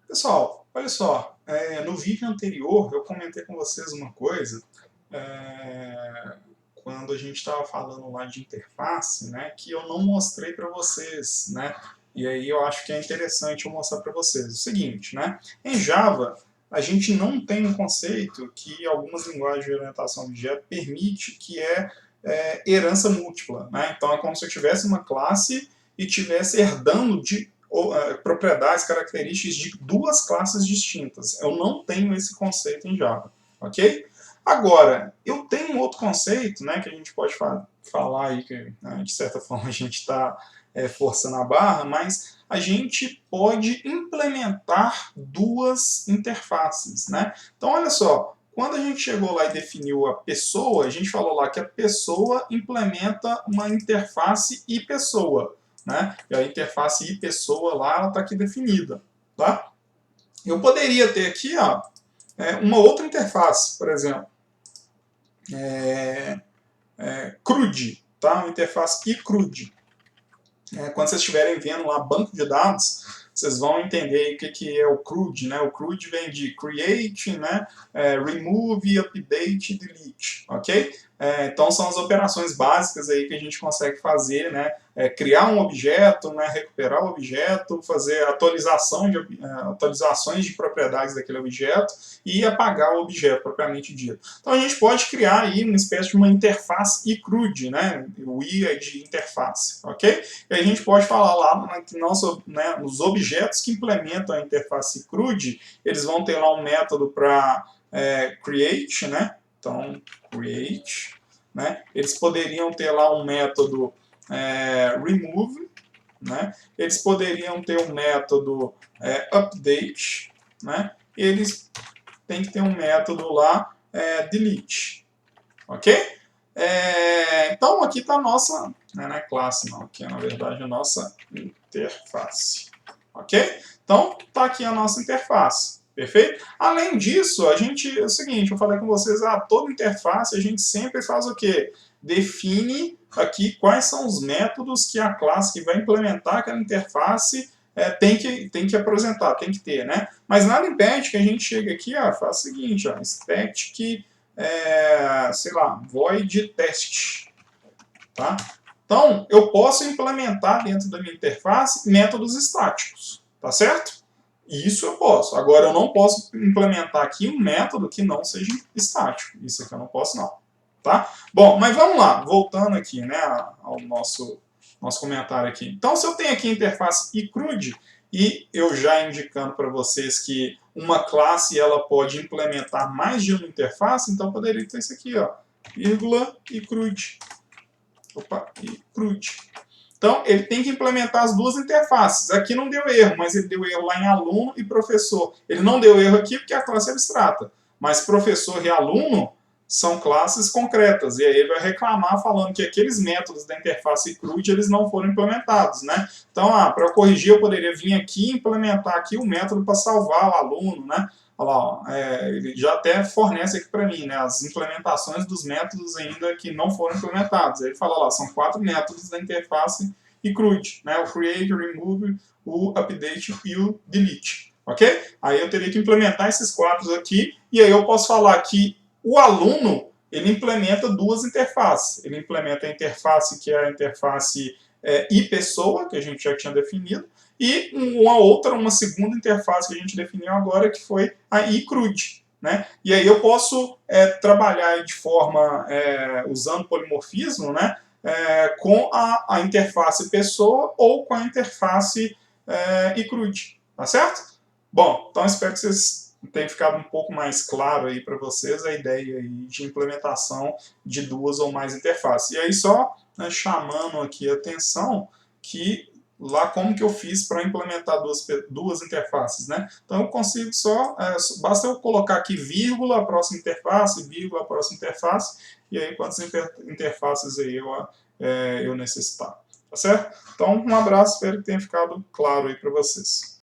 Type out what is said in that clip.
Pessoal, olha só, no vídeo anterior eu comentei com vocês uma coisa, é, quando a gente estava falando lá de interface, né, que eu não mostrei para vocês, né, e aí eu acho que é interessante eu mostrar para vocês. O seguinte, né, em Java a gente não tem um conceito que algumas linguagens de orientação a objeto permite, que é herança múltipla, né, então é como se eu tivesse uma classe e estivesse herdando de propriedades, características de duas classes distintas. Eu não tenho esse conceito em Java, ok? Agora, eu tenho um outro conceito, né, que a gente pode falar aí, que né, de certa forma a gente está forçando a barra, mas a gente pode implementar duas interfaces, né? Então, olha só, quando a gente chegou lá e definiu a pessoa, a gente falou lá que a pessoa implementa uma interface e pessoa, né? E a interface e pessoa lá, ela está aqui definida, tá? Eu poderia ter aqui, ó, uma outra interface, por exemplo, CRUD, tá? Uma interface iCRUD. Quando vocês estiverem vendo lá banco de dados, vocês vão entender o que é o CRUD, né? O CRUD vem de create, né? Remove, update, delete, ok? Então são as operações básicas aí que a gente consegue fazer, né? Criar um objeto, né? Recuperar o objeto, fazer atualizações de propriedades daquele objeto e apagar o objeto propriamente dito. Então a gente pode criar aí uma espécie de uma interface iCRUD, né? O I é de interface, ok? E a gente pode falar lá que nos objetos que implementam a interface CRUD, eles vão ter lá um método para create, né? Então, create, né? Eles poderiam ter lá um método remove, né? Eles poderiam ter um método update, né? Eles têm que ter um método lá delete, ok? Então aqui está a nossa, não é classe não, aqui é na verdade a nossa interface, ok? Então está aqui a nossa interface, perfeito? Além disso, a gente, é o seguinte, eu falei com vocês, toda interface a gente sempre faz o quê? Define aqui quais são os métodos que a classe que vai implementar aquela interface tem que apresentar, tem que ter, né? Mas nada impede que a gente chegue aqui, faça o seguinte, static sei lá, void test, tá? Então, eu posso implementar dentro da minha interface métodos estáticos, tá certo? Isso eu posso. Agora, eu não posso implementar aqui um método que não seja estático. Isso aqui eu não posso, não. Tá? Bom, mas vamos lá. Voltando aqui, né, ao nosso comentário aqui. Então, se eu tenho aqui a interface iCRUD, e eu já indicando para vocês que uma classe ela pode implementar mais de uma interface, então poderia ter isso aqui, ó, vírgula iCRUD. Opa, iCRUD. Então, ele tem que implementar as duas interfaces. Aqui não deu erro, mas ele deu erro lá em aluno e professor. Ele não deu erro aqui porque a classe é abstrata. Mas professor e aluno são classes concretas. E aí ele vai reclamar falando que aqueles métodos da interface CRUD eles não foram implementados, né? Então, para eu corrigir, eu poderia vir aqui e implementar aqui o método para salvar o aluno, né? Olha lá, ó, ele já até fornece aqui para mim, né, as implementações dos métodos ainda que não foram implementados. Ele fala lá, são 4 métodos da interface iCRUD, né, o create, o remove, o update e o delete, ok? Aí eu teria que implementar esses 4 aqui, e aí eu posso falar que o aluno, ele implementa duas interfaces. Ele implementa a interface que é a interface e-pessoa, que a gente já tinha definido, e uma segunda interface que a gente definiu agora, que foi a iCRUD, né? E aí eu posso trabalhar de forma, usando polimorfismo, né? Com a interface pessoa ou com a interface iCRUD, tá certo? Bom, então espero que vocês tenha ficado um pouco mais claro aí para vocês a ideia aí de implementação de duas ou mais interfaces. E aí só chamando aqui a atenção que lá como que eu fiz para implementar duas interfaces, né? Então eu consigo basta eu colocar aqui vírgula, a próxima interface, vírgula, a próxima interface, e aí quantas interfaces aí eu necessitar, tá certo? Então um abraço, espero que tenha ficado claro aí para vocês.